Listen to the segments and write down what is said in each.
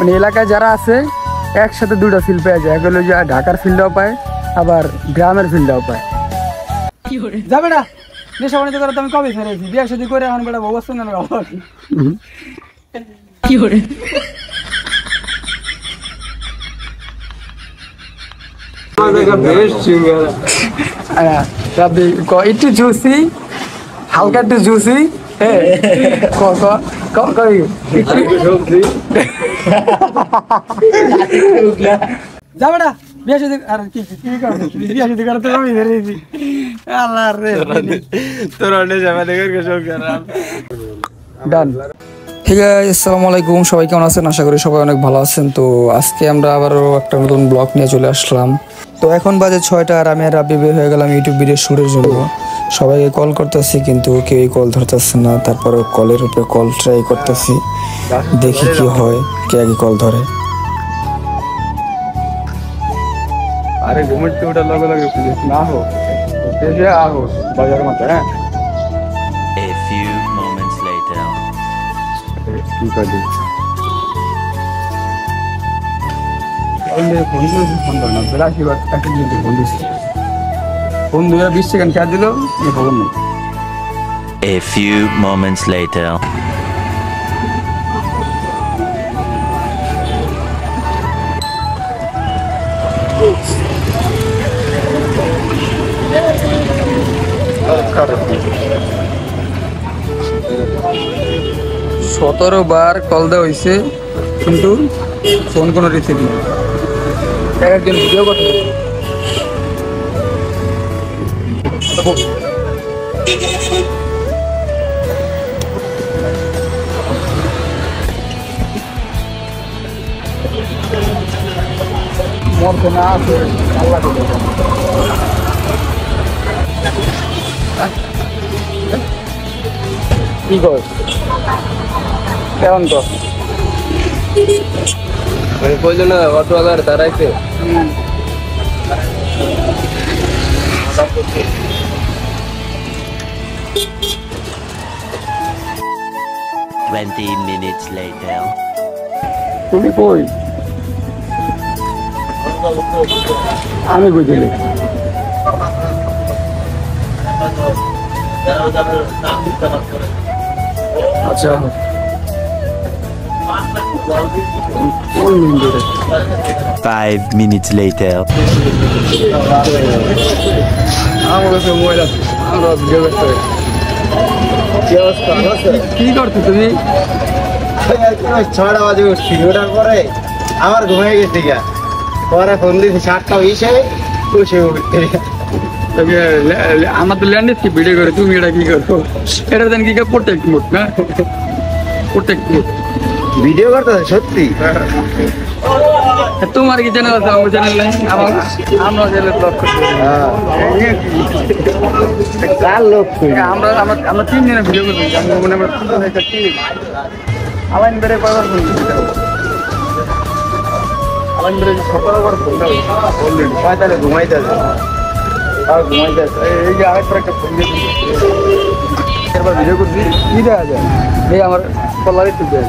মানে এলাকায় যারা আছে একসাথে দুটো ফিল্ড পেয়ে যায়, এগুলো যে ঢাকার ফিল্ডটাও পায় আবার গ্রামের ফিল্ডটাও পায়। যাবে না নেশা বাণিজ্য করে তো আমি কবে ফেরেছি, বিয়ে শাদী করে এখন বেটা বউ আসছে না কি করে একটু জুসি, হালকা একটু জুসি, যাবে না বিয়ে শাদী আর কি বিয়ে শাদী করে তো আমি ফেরেছি। আল্লাহ রে তোর ডান। ঠিক আছে, আসসালামু আলাইকুম, সবাই কেমন আছেন? আশা করি সবাই অনেক ভালো আছেন। তো আজকে আমরা আবারও একটা নতুন ব্লগ নিয়ে চলে আসলাম। তো এখন বাজে 6টা আর আমি আর রাব্বি বের হয়ে গেলাম ইউটিউব ভিডিও শুটের জন্য। সবাইকে কল করতেছি কিন্তু কেউই কল ধরতেছে না, তারপরে কলের উপরে কল ট্রাই করতেছি, দেখি কি হয়, কে আগে কল ধরে। আরে ঘুমোতে ওটা লগে লগে না হোক দেশে আহো বাজার মতো। হ্যাঁ A few moments later. কি করবি ফোন 20 সেকেন্ড কাজ দিল খবর নেই। A few moments later. সতেরো বার কল দেওয়া হয়েছে কিন্তু ফোন কোনো রিসিভ নেই। একজন ভিডিও করতে মরছে না আছে আল্লাহ কি কর কেমন কর বললো না অটো আলার দাঁড়াইছে। 20 minutes later. তুমি কই? আমি বুঝলি আচ্ছা 5 minutes later. কি করছো তুমি? 6টা বাজে উঠছি, ওটার পরে আমার ঘুমিয়ে গেছি গা, পরে ফোন দিয়েছি 7টা 20-এ বসে উঠতে। আমার তো ল্যান্ডস্কেপ ভিডিও করে, তুমি এটা কি করো? এটা দেন কি প্রোটেক্ট মোড না, প্রোটেক্ট মোড ভিডিও করতে সত্যি। তোমার কি চ্যানেল আছে? আমার চ্যানেল নাই, আমরা চ্যানেল ব্লগ করতে কার লোক আমরা 3 দিনের ভিডিও করবো। মনে আলাইন বেড়ে কয়বার ফোন দিতে আলাইন বেড়ে সকালবার ফোন অলরেডি তাহলে ঘুমাইতে আছে আর ঘুমাইতে আছে। এই যে আরেকবার একটা ফোন দিয়ে এবার ভিডিও করছি, কি দেখা যায় এই আমার কলারই তুলতে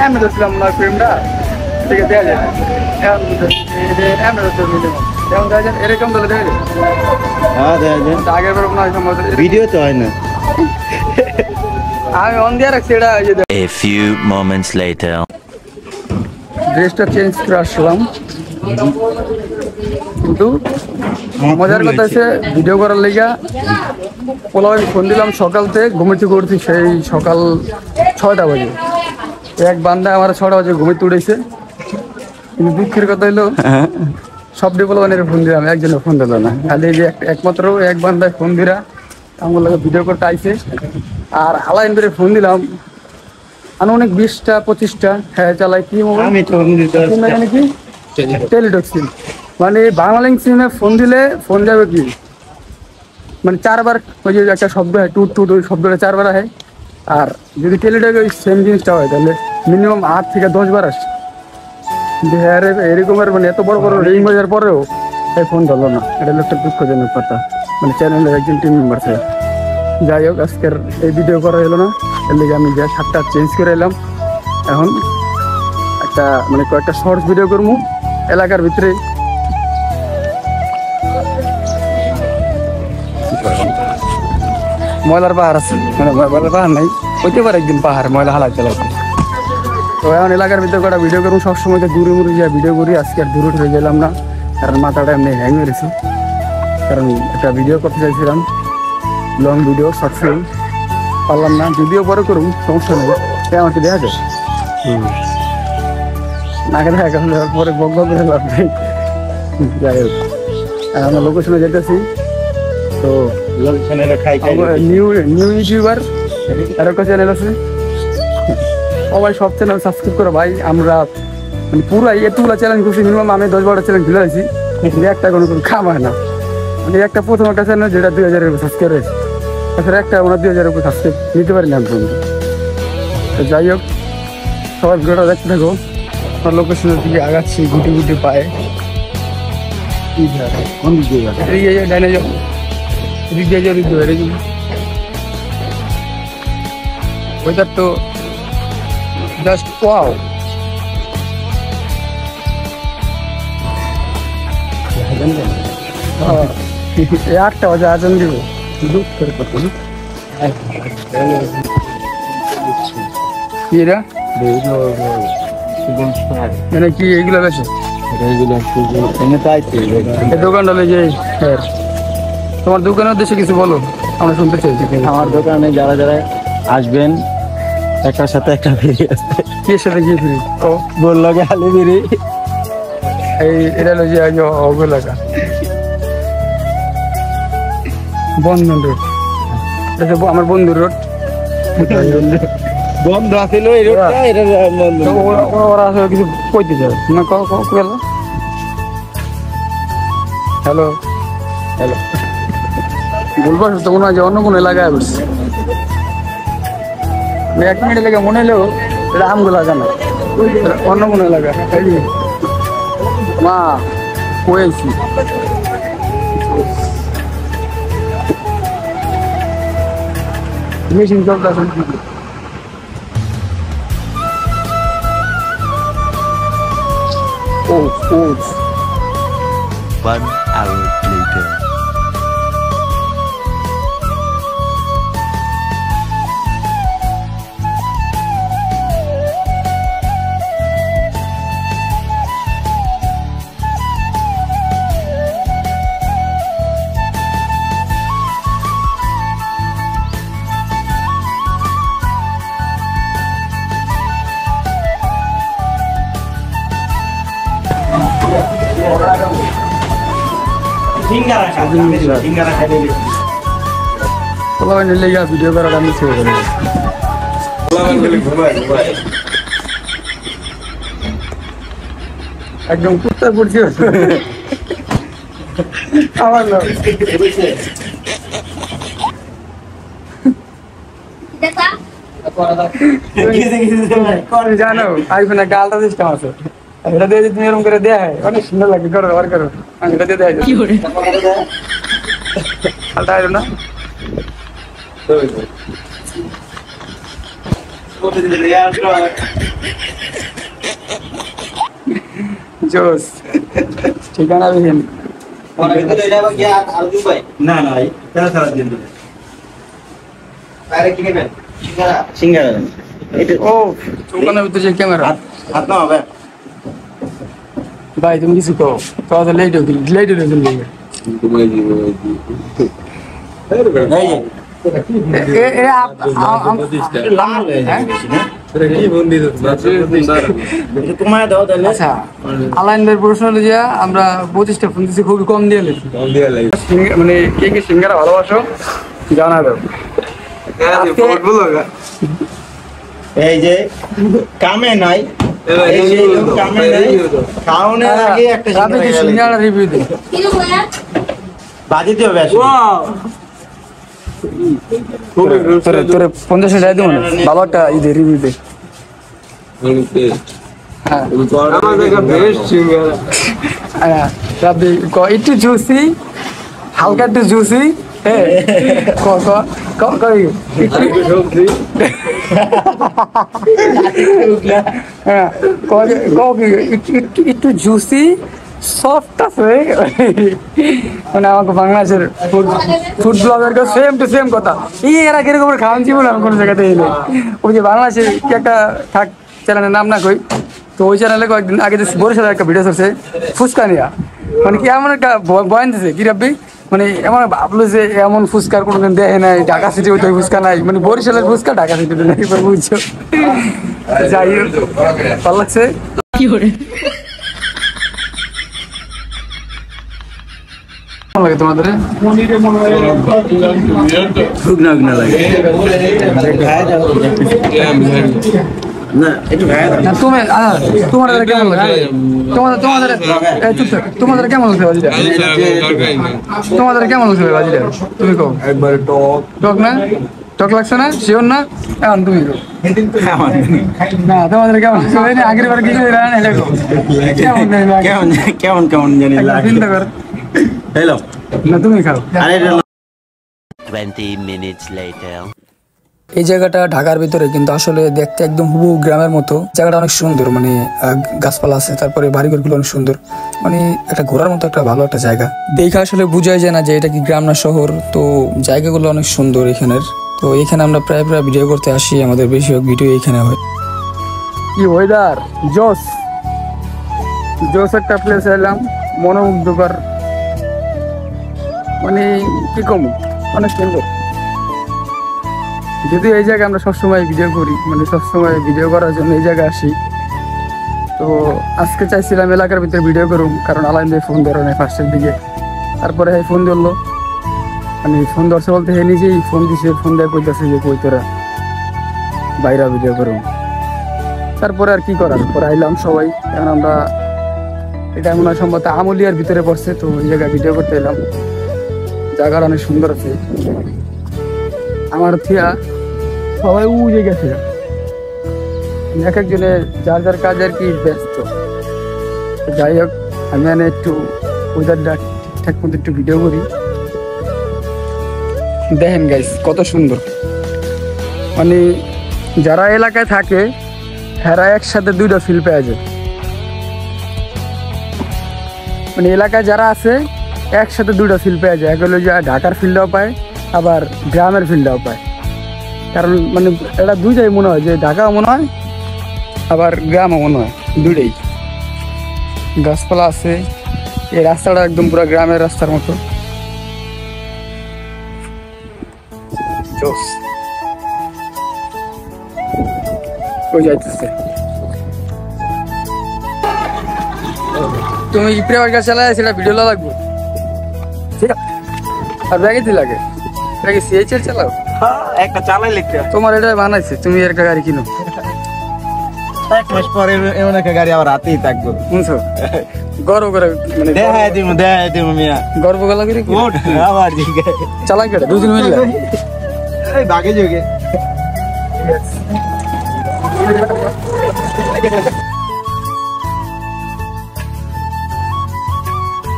আমি ধরছিলাম না ফ্রেমটা, ঠিক আছে দেখা যায় যেমন দেখা যায় এরকম তাহলে দেখা যায়। হ্যাঁ দেখা যায়, আগের বার মনে হয় সম্ভবত ভিডিও তো হয় না, আমি অন দিয়ে রাখছি। এটা A few moments later. ড্রেসটা চেঞ্জ করে আসলাম কিন্তু মজার কথা হচ্ছে ভিডিও করার লেগা পোলাও আমি ফোন দিলাম সকাল থেকে, ঘুমিতে করছি সেই সকাল 6টা বাজে। এক বান্দা আমার 6টা বাজে ঘুমিতে উঠেছে, কিন্তু দুঃখের কথা হলো সবটি পোলাওয়ানের ফোন দিলাম, একজনে ফোন দিল না। খালি যে একমাত্র এক বান্দায় ফোন দিরা আমার লাগে ভিডিও করতে আইছে। আর আলাইন ধরে ফোন দিলাম আনুমানিক 20টা 25টা। হ্যাঁ চালাই কি মোবাইল কি টেলিটক সিম, মানে বাংলালিংক সিমে ফোন দিলে ফোন যাবে কি মানে 4বার ওই যে একটা শব্দ হয় টুট টুট, ওই শব্দটা 4বার হয়। আর যদি টেলিটকে ওই সেম জিনিসটা হয় তাহলে মিনিমাম 8 থেকে 10 বার আসে। এরকমের মানে এত বড় বড় রিং বাজার পরেও এই ফোন ধরলো না, এটা হলো একটা দুঃখজনক কথা। মানে চ্যানেলের একজন টিম মেম্বার ছিল। যাই হোক আজকের এই ভিডিও করা হলো না, এর লিগে আমি যা শার্টটা চেঞ্জ করে এলাম। এখন একটা মানে কয়েকটা শর্টস ভিডিও করবো এলাকার ভিতরে। ময়লার পাহাড় আছে, মানে ময়লার পাহাড় নাই, হইতে পারে একদিন পাহাড় ময়লা হালাই চালাতে। তো এখন এলাকার ভিতরে কটা ভিডিও করবো, সবসময় তো দূরে মুড়ে যা ভিডিও করি, আজকে আর দূরে উঠে গেলাম না, কারণ মাথাটা এমনি হ্যাং হয়েছে। কারণ একটা ভিডিও করতে চাইছিলাম, লং ভিডিও শর্ট ফিল্ম, পারলাম না। যদিও পরে করুন, সমস্যা নেই, আমাকে দেখা যায় নাকে দেখা গেল পরে বক বক করে লাভ নেই। যাই হোক আমরা লোকেশনে যেতেছি। তো নিউ ইউটিউবার আর একটা চ্যানেল আছে, সবাই সব চ্যানেল সাবস্ক্রাইব করো ভাই। আমরা মানে পুরো এতগুলো চ্যালেঞ্জ করছি, মিনিমাম আমি 10-12টা চ্যালেঞ্জ খুলে আছি, একটা কোনো কাম হয় না। মানে একটা প্রথম একটা চ্যানেল যেটা 2000-এর উপর সাবস্ক্রাইব হয়েছে, তাছাড়া একটা ওনার 2000-এর উপর সাবস্ক্রাইব নিতে পারি না আমি। তো যাই হোক সবাই ভিডিওটা দেখতে থাকো। আমার লোকেশনের দিকে আগাচ্ছি গুটি গুটি পায়ে। ওয়েদার তো জাস্ট ওয়াও। 8টা বাজে আজান দিব, দুঃখ করে কত কি এরা মানে কি এগুলো বেশি দোকানটা যে তোমার দোকানের উদ্দেশ্যে কিছু বলো, আমরা শুনতে চাইছি। আমার দোকানে যারা যারা আসবেন একটার সাথে একটা ফ্রি আছে। কি সাথে কি ফ্রি? ও বললো আলু বিড়ি, এই এটা হলো যে অগলাকা বন্ধন রোড, এটা আমার বন্ধুর রোড। বন্ধ আছিল এই রোডটা, এটা বন্ধ। ওরা আসলে কিছু কইতে চায় না, গেল হ্যালো হ্যালো বলবো তো মনে হয় যে অন্য কোনো এলাকায় বসছে। 1 মিনিট লেগে মনে হলেও এটা আমগুলো লাগা না, অন্য কোনো এলাকা। এই মা কয়েছি মেশিন চলতে আসেন। ও 1 hour later. ভিডিও করার আমি ছেড়ে দেবো। একদম কুত্তা পড়ছি আমার জানো আইফোনে গালটা সিস্টেম আছে, এটা দিয়ে তুমি এরকম করে দেয়া হয় অনেক সুন্দর লাগে। করো আর করো, আমি এটা দিয়ে দেয় আলটা আইলো না। জোস ঠিকানা বিহীন না না সিঙ্গারা ও দোকানের ভিতরে যে ক্যামেরা হাত না হবে ভাই, তুমি কিছু কো তো লেট হয়ে গেল। আচ্ছা আলাইনদের প্রশ্ন হলো যে আমরা 25টা ফোন দিচ্ছি, খুবই কম দিয়ে মানে কে কে সিঙ্গারা ভালোবাসো জানা দাও। এই যে কামে নাই, সিঙ্গারা রিভিউ দিই বাজিতে হবে। তোরে 50 টাকা দিব না, ভালো একটা রিভিউ দে। একটু জুসি, হালকা একটু জুসি, একটু জুসি সফট আছে মানে আমাকে বাংলাদেশের food blogger same to same কথা এরা কিরকম খাওয়ান জীবন আমি কোনো জায়গাতে এলে ওই যে বাংলাদেশের কি একটা থাক চ্যানেলের নাম না কই তো ওই চ্যানেলে কয়েকদিন আগে যে বরিশালের একটা ভিডিও করছে ফুচকা নিয়া মানে কি এমন একটা বয়ান দিছে কি রাব্বি মানে এমন ভাবলো যে এমন ফুচকার কোনোদিন দেখে নাই ঢাকা সিটি ওই ফুচকা নাই মানে বরিশালের ফুচকা ঢাকা সিটিতে নাই বুঝছো যাই হোক ভালো লাগছে কেমন লাগে তোমাদের তোমাদের কেমন লাগে তোমাদের কেমন লাগছে বাজিটা তোমাদের কেমন লাগছে বাজিটা তুমি কো একবারে টক না টক লাগছে না শিওর না এখন তুমি কো না তোমাদের কেমন লাগছে আগের বার কিছু কেমন কেমন জানি চিন্তা কর হ্যালো না তুমি খাও 20 minutes later. এই জায়গাটা ঢাকার ভিতরে কিন্তু আসলে দেখতে একদম হুবহু গ্রামের মতো জায়গাটা অনেক সুন্দর মানে গাছপালা আছে তারপরে বাড়িঘরগুলো অনেক সুন্দর মানে একটা ঘোরার মতো একটা ভালো একটা জায়গা দেখে আসলে বোঝাই যায় না যে এটা কি গ্রাম না শহর তো জায়গাগুলো অনেক সুন্দর এখানের তো এখানে আমরা প্রায় ভিডিও করতে আসি আমাদের বেশিরভাগ ভিডিও এখানে হয় কি ওয়েদার জোস জোস একটা প্লেস এলাম মনোমুগ্ধকর মানে কি কম অনেক সুন্দর যদিও এই জায়গায় আমরা সবসময় ভিডিও করি মানে সবসময় ভিডিও করার জন্য এই জায়গায় আসি তো আজকে চাইছিলাম এলাকার ভিতরে ভিডিও করুম কারণ আলাইন ভাই ফোন ধরে নেই ফার্স্টের দিকে তারপরে ফোন ধরলো মানে ফোন ধরছে বলতে হে নিজেই ফোন দিছে ফোন দেয় কইতেছে যে কই তোরা বাইরে ভিডিও করুম তারপরে আর কি করার পরে আইলাম সবাই এখন আমরা এটা মনে হয় সম্ভবত আমলিয়ার ভিতরে পড়ছে তো ওই জায়গায় ভিডিও করতে এলাম জায়গাটা অনেক সুন্দর আছে আমার থিয়া সবাই উজে গেছে এক একজনে যার যার কাজ আর কি ব্যস্ত যাই হোক আমি একটু ওয়েদারটা ঠিকঠাক মতো একটু ভিডিও করি দেখেন গাইস কত সুন্দর মানে যারা এলাকায় থাকে হেরা একসাথে দুইটা ফিল পেয়ে যায় মানে এলাকায় যারা আছে একসাথে দুইটা ফিল পেয়ে যায় এক হলো যে ঢাকার ফিল্ডটাও পায় আবার গ্রামের ফিল্ডটাও পায় কারণ মানে এটা দুইটাই মনে হয় যে ঢাকাও মনে হয় আবার গ্রামও মনে হয় দুইটাই গাছপালা আছে এই রাস্তাটা একদম পুরো গ্রামের রাস্তার মতো জোস কই যাইতেছে তুমি প্রেমার কাছে চালায় সেটা ভিডিও লাগবো ঠিক আছে আর ব্যাগে দি লাগে ব্যাগে সিএইচএর চালাও একটা চালাই লিখতে তোমার এটা বানাইছে তুমি একটা গাড়ি কিনো এক মাস পরে এমন একটা গাড়ি আবার রাতেই থাকবো বুঝছো গর্ব করে মানে দেখাই দিব মিয়া গর্ব গলা করে ওঠ আবার দিকে চালাই কেটে দুজন মিলে এই বাগে যোগে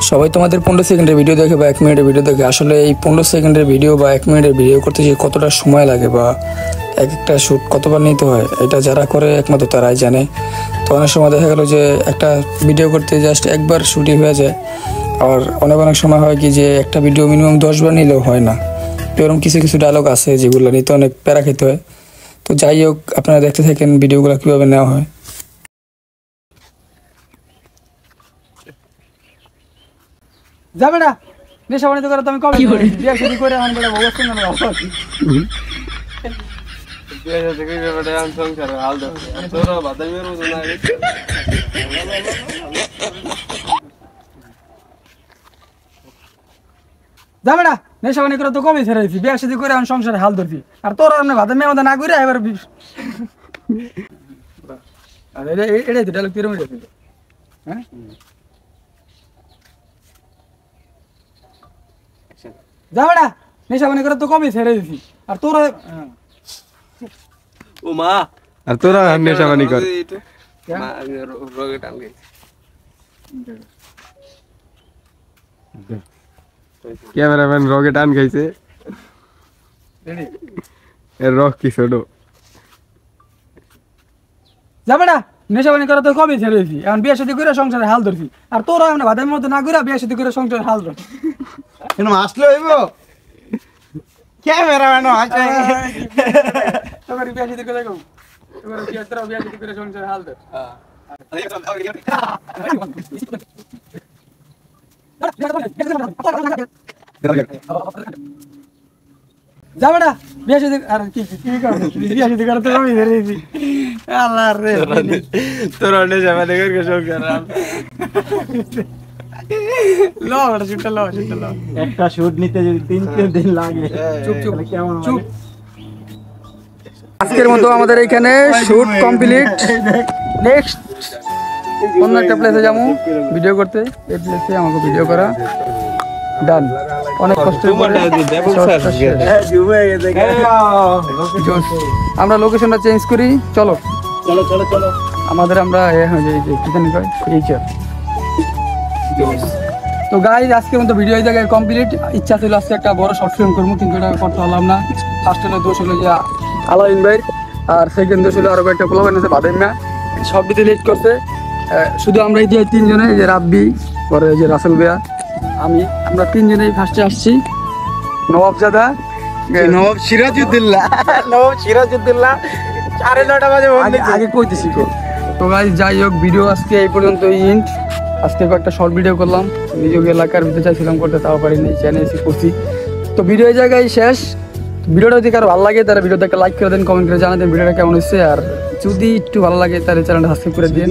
সবাই তোমাদের 15 সেকেন্ডের ভিডিও দেখে বা 1 মিনিটের ভিডিও দেখে আসলে এই 15 সেকেন্ডের ভিডিও বা 1 মিনিটের ভিডিও করতে যে কতটা সময় লাগে বা এক একটা শ্যুট কতবার নিতে হয় এটা যারা করে একমাত্র তারাই জানে তো অনেক সময় দেখা গেল যে একটা ভিডিও করতে জাস্ট একবার শ্যুটই হয়ে যায় আর অনেক সময় হয় কি যে একটা ভিডিও মিনিমাম 10 বার নিলেও হয় না তো এরকম কিছু কিছু ডায়লগ আছে যেগুলো নিতে অনেক প্যারা খেতে হয় তো যাই হোক আপনারা দেখতে থাকেন ভিডিওগুলো কীভাবে নেওয়া হয় যাবে না নেশা বানিয়ে করে তো আমি কবে বিয়ে শুরু করে আমার বড় অবস্থা না যাবে না নেশা বানিয়ে করে তো কবে ছেড়ে দিচ্ছি বিয়ে শুরু করে আমার সংসারে হাল ধরছি আর তোর আমরা ভাতের মেয়ে না করে এবার এটাই তো ডায়লগ তিরম হ্যাঁ যাবে না নেশা বানি করে তো কবে ছেড়ে দিছি আর তোরা ও মা আর তোরা নেশা বানি কর রোগে টানগে ক্যামেরাম্যান রকে টান খাইছে এর রক কি ছোট যাবে না নেশাবানি করা তো কবে ছেড়েছি এখন বিয়ে শাদী করে সংসারে হাল ধরছি আর তোরা আমরা ভাতের মধ্যে না করে বিয়ে শাদী করে সংসারে হাল ধর কিন্তু আসলে হইব ক্যামেরাম্যান আছে তোর বিয়ে শাদী করে দেখো তোর বিয়ে শাদী করে সংসারে হাল ধর যাবে না বিয়ে শাদী আর কি করবে বিয়ে শাদী করে তো আমি ধরেছি আল্লাহ রে তোর অন্য যাবে দেখে সংসার লো বড় ছুটে লো একটা শুট নিতে যদি 3 দিন লাগে চুপ চুপ কেমন চুপ আজকের মতো আমাদের এখানে শুট কমপ্লিট নেক্সট অন্য একটা প্লেসে যাবো ভিডিও করতে এই প্লেসে আমাকে ভিডিও করা ডান অনেক কষ্টের পরে জোস। আমরা লোকেশনটা চেঞ্জ করি চলো চলো চলো চলো আমাদের আমরা কি জানি কয় এইচআর তো গাইজ আজকের মতো ভিডিও এই জায়গায় কমপ্লিট ইচ্ছা ছিল আজকে একটা বড় শর্ট ফিল্ম করবো কিন্তু এটা করতে পারলাম না ফার্স্ট হলো দোষ হলো যে আলাইন ভাই আর সেকেন্ড দোষ হলো আরো একটা পোলা বানিয়েছে বাদেম না সব দিতে লেট করছে শুধু আমরা এই যে তিনজনে যে রাব্বি পরে যে রাসেল ভাইয়া আমরা তিনজনেই ফার্স্টে আসছি নবাবজাদা নবাব সিরাজউদ্দৌলা 9:30 বাজে আগে কইতেছি তো গাইজ যাই হোক ভিডিও আজকে এই পর্যন্ত ইন্ট আজকে একটা শর্ট ভিডিও করলাম নিজ এলাকার ভিতরে চাইছিলাম করতে তাও পারিনি চ্যানেল এসে করছি তো ভিডিও এই জায়গায় শেষ ভিডিওটা যদি কারো ভালো লাগে তারা ভিডিওটা একটা লাইক করে দেন কমেন্ট করে জানাতেন ভিডিওটা কেমন হচ্ছে আর যদি একটু ভালো লাগে তাহলে চ্যানেলটা সাবস্ক্রাইব করে দিন